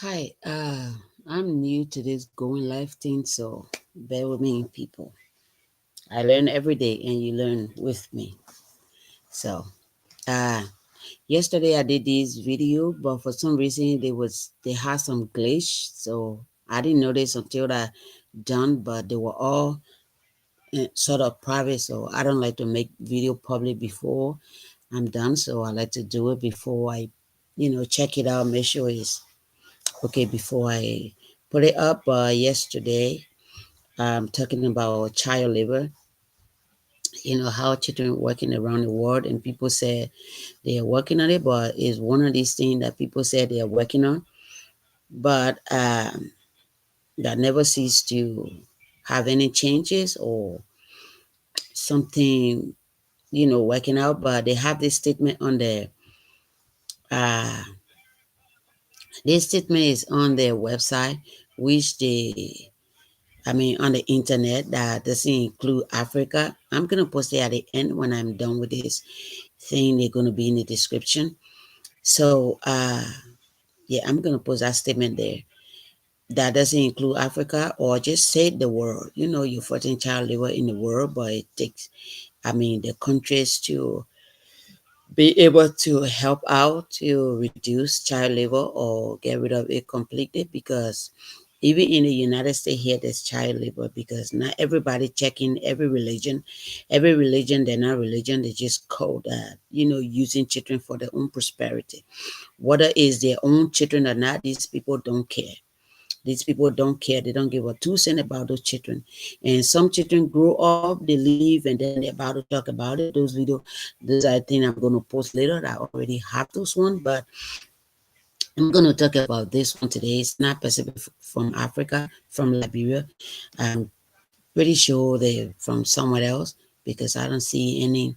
Hi, I'm new to this going life thing, so bear with me, people. I learn every day, and you learn with me. So, uh, yesterday I did this video, but for some reason they had some glitch, so I didn't notice until I done. But they were all sort of private, so I don't like to make video public before I'm done. So I like to do it before I check it out, make sure it's okay before I put it up. Yesterday, talking about child labor, how children working around the world, and people say they are working on it, but it's one of these things that people say they are working on, but that never cease to have any changes or something, working out. But they have this statement on uh, this statement is on their website, which on the internet that doesn't include Africa. I'm going to post it at the end when I'm done with this thing. They're going to be in the description. So, yeah, I'm going to post that statement there. That doesn't include Africa or just say the world. You're fighting child labor in the world, but it takes, the countries to be able to help out to reduce child labor or get rid of it completely, because even in the United States here there's child labor, because not everybody checking every religion. They're not religion, they just call that using children for their own prosperity, whether it's their own children or not. These people don't care. They don't give a 2 cent about those children. And some children grow up, they leave, and then they're about to talk about it. Those I think I'm going to post later. I already have those ones, but I'm going to talk about this one today. It's not specific from Africa, from Liberia. I'm pretty sure they're from somewhere else, because I don't see any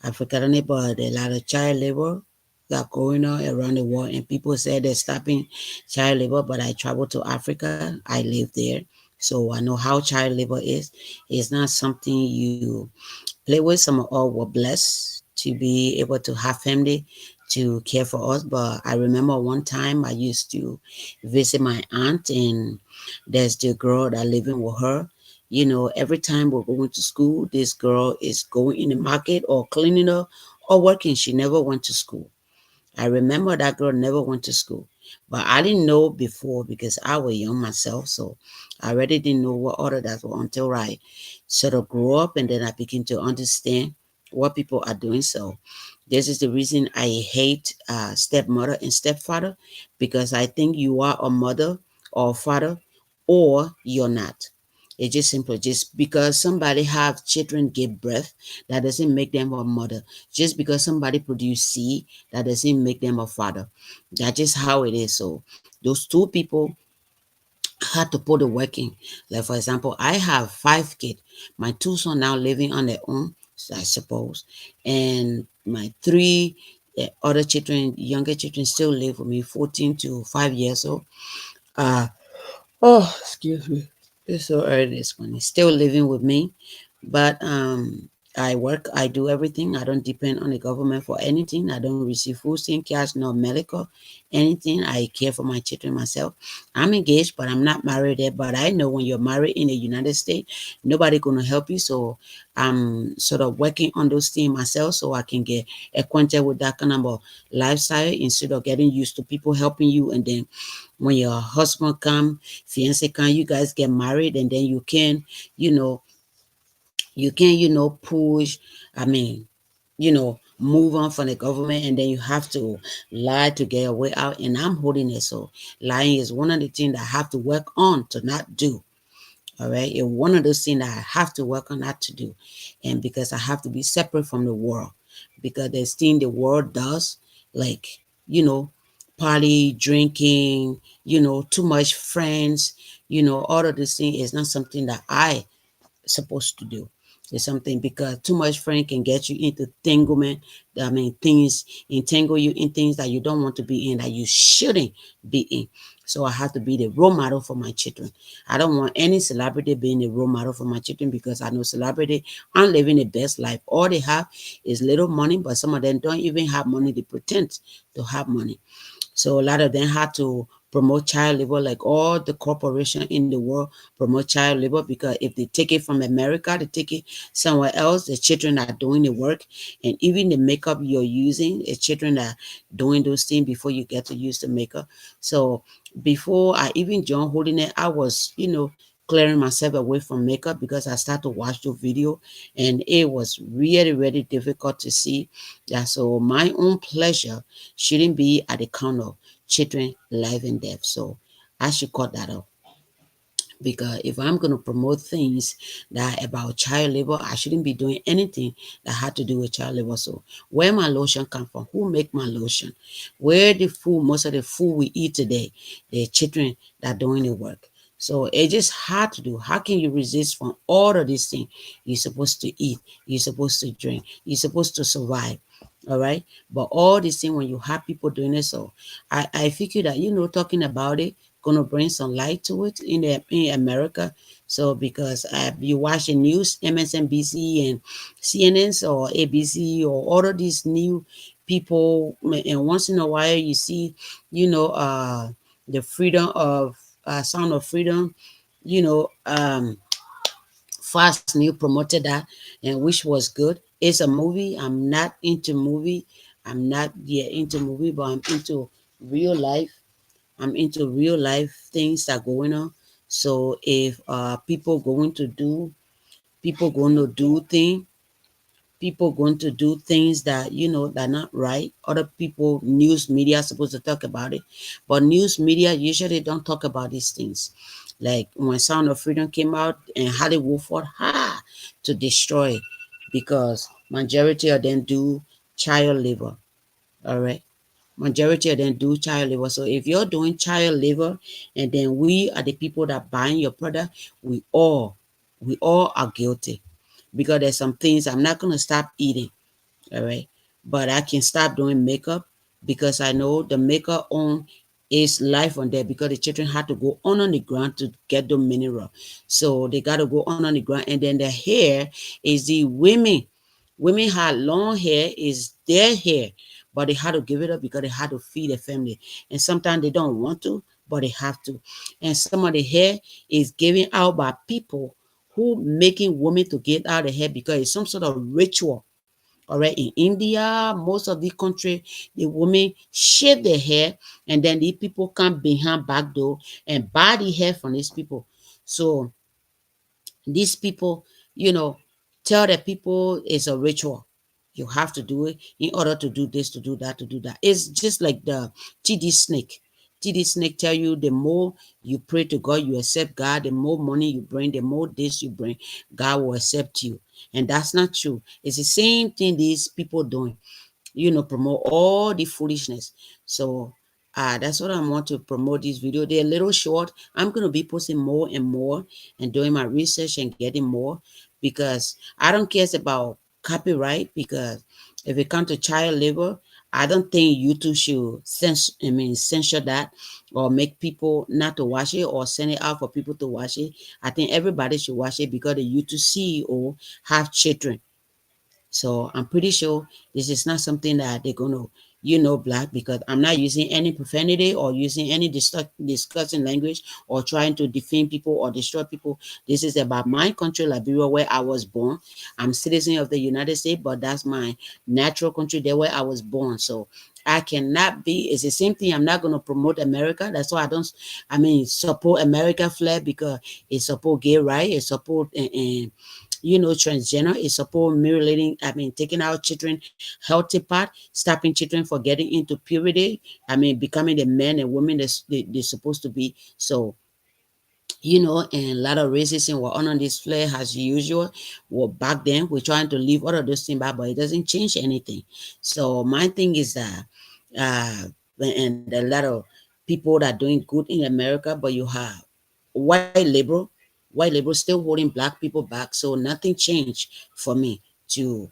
African on it, but a lot of child labor that going on around the world, and people say they're stopping child labor. But I travel to Africa, I live there, so I know how child labor is. It's not something you play with. Some of all were blessed to be able to have family to care for us. But I remember one time I used to visit my aunt, and there's the girl that living with her. Every time we're going to school, this girl is going in the market or cleaning up or working. She never went to school. I remember that girl never went to school. But I didn't know before, because I was young myself. So I really didn't know what order that was until I sort of grew up, and then I began to understand what people are doing. So this is the reason I hate stepmother and stepfather, because I think you are a mother or a father, or you're not. It's just simple. Just because somebody have children give birth, that doesn't make them a mother. Just because somebody produce seed, that doesn't make them a father. That's just how it is. So those two people had to put the work in. Like, for example, I have 5 kids. My two sons now living on their own, I suppose, and my three other children, younger children, still live with me, 14 to 5 years old. Uh, Oh, excuse me. It's so early this morning. Still living with me, but I work. I do everything. I don't depend on the government for anything. I don't receive food stamp, cash, no medical, anything. I care for my children myself. I'm engaged, but I'm not married yet. But I know when you're married in the United States, nobody gonna help you. So I'm sort of working on those things myself, so I can get acquainted with that kind of lifestyle, instead of getting used to people helping you, and then when your husband come, fiance come, you guys get married, and then you know, push. I mean, move on from the government, and then you have to lie to get your way out. And I'm holding it. So lying is one of the things that I have to work on to not do. All right. It's one of those things that I have to work on not to do. And because I have to be separate from the world, because there's things the world does, like, you know, party, drinking, too much friends, all of this thing is not something that I supposed to do. It's something, because too much friend can get you into entanglement. Things entangle you in things that you don't want to be in, that you shouldn't be in. So I have to be the role model for my children. I don't want any celebrity being the role model for my children, because I know celebrity aren't living the best life. All they have is little money, but some of them don't even have money. They pretend to have money. So a lot of them had to promote child labor like all the corporation in the world promote child labor, because if they take it from America, they take it somewhere else, the children are doing the work. And even the makeup you're using, the children are doing those things before you get to use the makeup. So before I even joined holding it, I was, clearing myself away from makeup because I started to watch the video, and it was really, really difficult to see that. So my own pleasure shouldn't be at the count of children life and death. So I should cut that off, because if I'm going to promote things that about child labor, I shouldn't be doing anything that had to do with child labor. So where my lotion come from? Who make my lotion? Where the food, most of the food we eat today, the children that doing the work. So it's just hard to do. How can you resist from all of these things? You're supposed to eat, you're supposed to drink, you're supposed to survive. All right. But all these things, when you have people doing it, so I figure that, talking about it, gonna bring some light to it in America. So because you watch the news, MSNBC and CNN or ABC or all of these new people, and once in a while you see, the freedom of Sound of Freedom, you know, um, Fast New promoted that, and which was good. It's a movie. I'm not into movie. I'm not yet into movie, but I'm into real life. I'm into real life things that are going on. So if people going to do things, people going to do things that that are not right. Other people, news media are supposed to talk about it, but news media usually don't talk about these things. Like when Sound of Freedom came out and Hollywood fought hard to destroy it, because majority of them do child labor. All right, majority of them do child labor. So if you're doing child labor, and then we are the people that buying your product, we all are guilty, because there's some things I'm not going to stop eating. All right, but I can stop doing makeup, because I know the makeup on is life on there, because the children had to go on the ground to get the mineral. So they got to go on the ground, and then the hair is the women had long hair, is their hair, but they had to give it up because they had to feed their family. And sometimes they don't want to, but they have to. And some of the hair is given out by people who making women to get out of hair, because it's some sort of ritual. All right, in India, most of the country, the women shave their hair, and then the people come behind back door and buy the hair from these people. So these people, tell the people it's a ritual. You have to do it in order to do this, to do that, to do that. It's just like the TD snake. TD snake tell you, the more you pray to God, you accept God, the more money you bring, the more this you bring, God will accept you. And that's not true. It's the same thing these people doing, promote all the foolishness. So that's what I want to promote this video. They're a little short. I'm going to be posting more and more, and doing my research and getting more, because I don't care about copyright, because if it comes to child labor, I don't think YouTube should censor that, or make people not to watch it, or send it out for people to watch it. I think everybody should watch it, because the YouTube CEO have children. So I'm pretty sure this is not something that they're going to, block, because I'm not using any profanity or using any discussing language or trying to defame people or destroy people. This is about my country, Liberia, where I was born. I'm citizen of the United States, but that's my natural country, there where I was born. So I cannot be, it's the same thing. I'm not going to promote America. That's why support America flag, because it support gay rights, it support transgender, is support mutilating, taking out children healthy part, stopping children for getting into puberty, becoming the men and women they're supposed to be. So and a lot of racism were on this flare as usual. Well, back then we're trying to leave all of those things back, but it doesn't change anything. So my thing is that uh and a lot of people that are doing good in America, but you have white liberal white liberal still holding black people back. So nothing changed for me to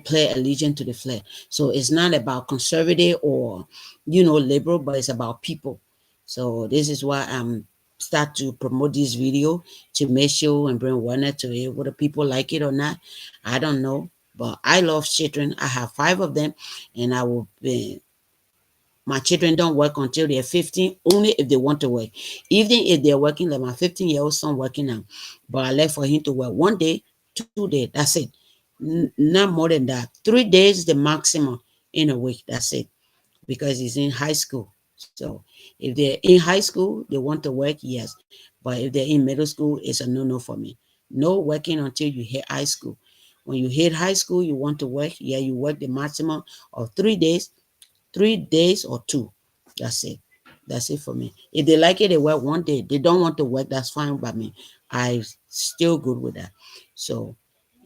play allegiance to the flag. So it's not about conservative or liberal, but it's about people. So this is why I'm start to promote this video, to make sure and bring awareness to it. Whether people like it or not, I don't know. But I love children. I have 5 of them, and I will be My children don't work until they're 15, only if they want to work. Even if they're working, like my 15-year-old son working now, but I left for him to work 1 day, 2 days, that's it. Not more than that. 3 days the maximum in a week, that's it, because he's in high school. So if they're in high school, they want to work, yes. But if they're in middle school, it's a no-no for me. No working until you hit high school. When you hit high school, you want to work, yeah, you work the maximum of 3 days, 3 days or two. That's it. That's it for me. If they like it, they work 1 day. They don't want to work, that's fine by me. I still good with that. So,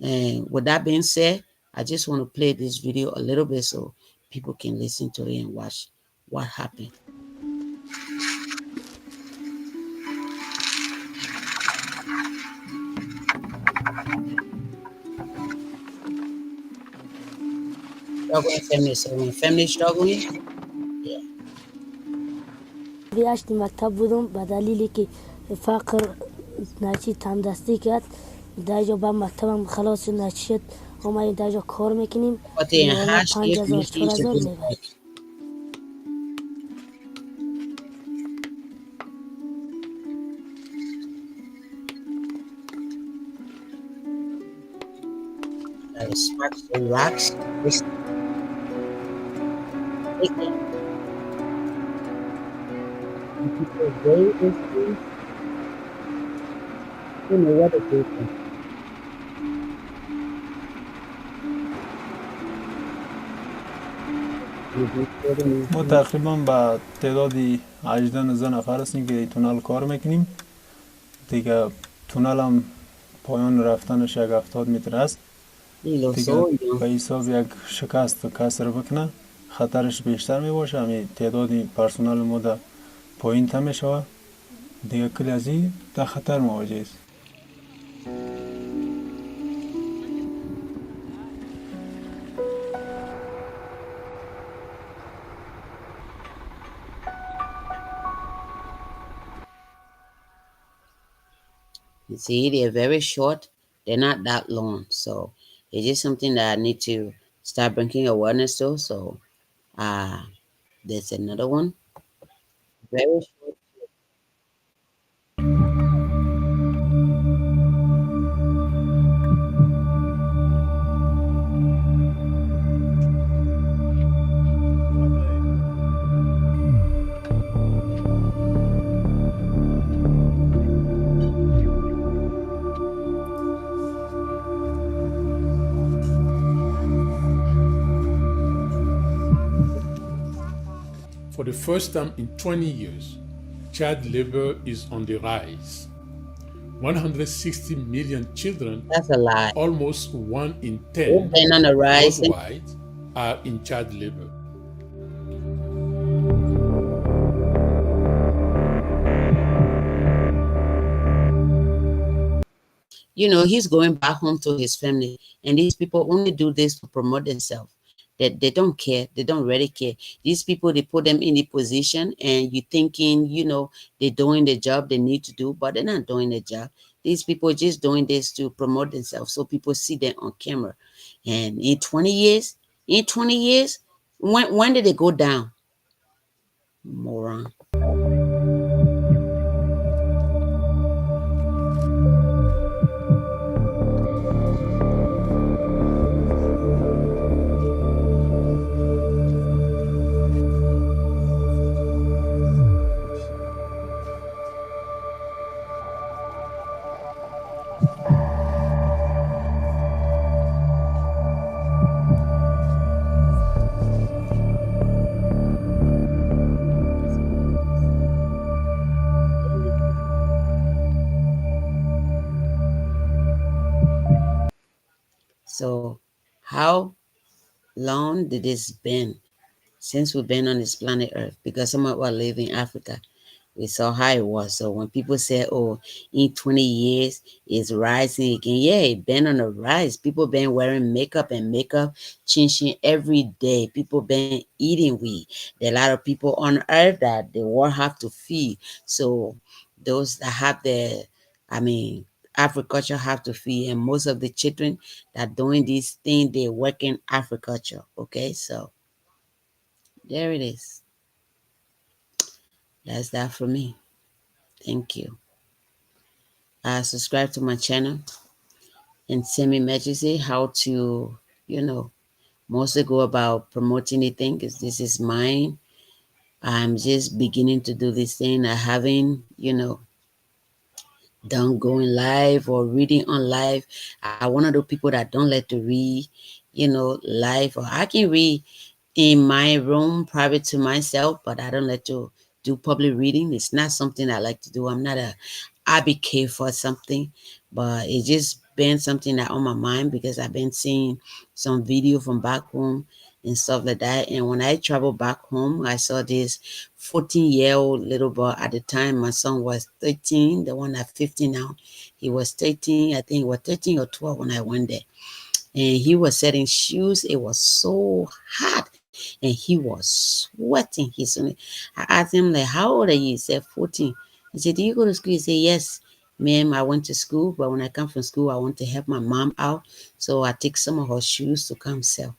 and with that being said, I just want to play this video a little bit so people can listen to it and watch what happened. Struggling family. So when family struggling, yeah. بیاشتی مکتب بودم به دلیلی که فقر نچی تم دستی کرد در جا با مکتبم خلاص نشد اومدیم در جا کار میکنیم But in ماهانه hardship, 5000 you need to 4000 do میبریم. work. Sparks and rocks. Listen, when people weigh these things, you know what it is. ما تقریبا به تعدادی 18-19 نفر هستیم که تونل کار میکنیم دیگه. تونل هم پایان رفتنش یک 70 متر است دیگه. به حساب یک شکست کسر بکنه خطرش بیشتر می باشه. همین تعدادی پرسنل ما در پایین تم می شود دیگه. کلی از این در خطر مواجه است. You see, they're very short. They're not that long. So it's just something that I need to start bringing awareness to. So uh there's another one. Very short. For the first time in 20 years, child labor is on the rise. 160 million children, That's a lie. almost 1 in 10 It's been on the rise. worldwide, are in child labor. You know, he's going back home to his family, and these people only do this to promote themselves. They don't care. They don't really care. These people, they put them in the position, and you thinking, you know, they're doing the job they need to do, but they're not doing the job. These people just doing this to promote themselves so people see them on camera. And in 20 years, when did they go down? Moron. So, how long did this been since we've been on this planet Earth? Because some of us live in Africa. We saw how it was. So when people say, "Oh, in 20 years it's rising again," yeah, it been on the rise. People been wearing makeup, changing every day. People been eating weed. There are a lot of people on Earth that the world have to feed. So those that have the, I mean, agriculture have to feed, and most of the children that doing this thing they work in agriculture. Okay, so there it is. That's that for me. Thank you. Subscribe to my channel and send me messages how to, you know, mostly go about promoting anything because this is mine. I'm just beginning to do this thing. I haven't, done going live or reading on live. I one of those people that don't like to read, live. Or I can read in my room, private to myself, but I don't like to do public reading. It's not something I like to do. I'm not a advocate for something, but it's just been something that on my mind because I've been seeing some video from back home and stuff like that. And when I traveled back home, I saw this 14-year-old little boy. At the time, my son was 13, the one at 15 now. He was 13, I think he was 13 or 12 when I went there. And he was selling shoes. It was so hot and he was sweating. I asked him, like, how old are you? He said, 14. I said, do you go to school? He said, yes, ma'am, I went to school, but when I come from school, I want to help my mom out. So I take some of her shoes to come sell.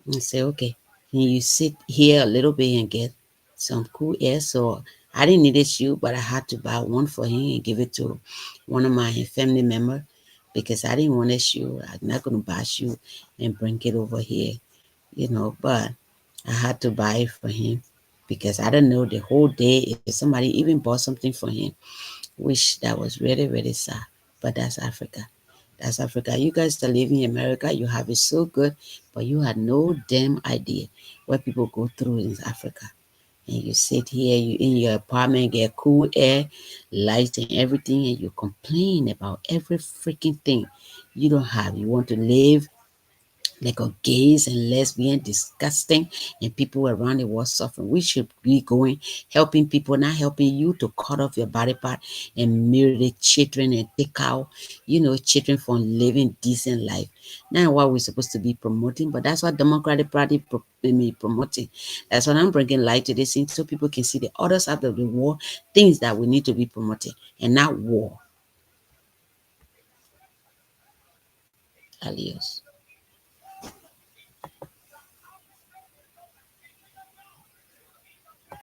I said, okay, can you sit here a little bit and get some cool air? So I didn't need a shoe, but I had to buy one for him and give it to one of my family members because I didn't want a shoe. I'm not going to buy a shoe and bring it over here, but I had to buy it for him because I don't know the whole day if somebody even bought something for him, which that was really, really sad. But that's Africa. That's Africa. You guys that live in America, you have it so good, but you had no damn idea what people go through in Africa. And you sit here, you in your apartment, get cool air, lights and everything, and you complain about every freaking thing you don't have. You want to live like a gays and lesbian, disgusting, and people around the world suffering. We should be going, helping people, not helping you to cut off your body part and mutilate children and take out, children from living decent life. Not what we're supposed to be promoting, but that's what Democratic Party promoting. That's what I'm bringing light to this thing so people can see the other side of the war, things that we need to be promoting, and not war. Adios.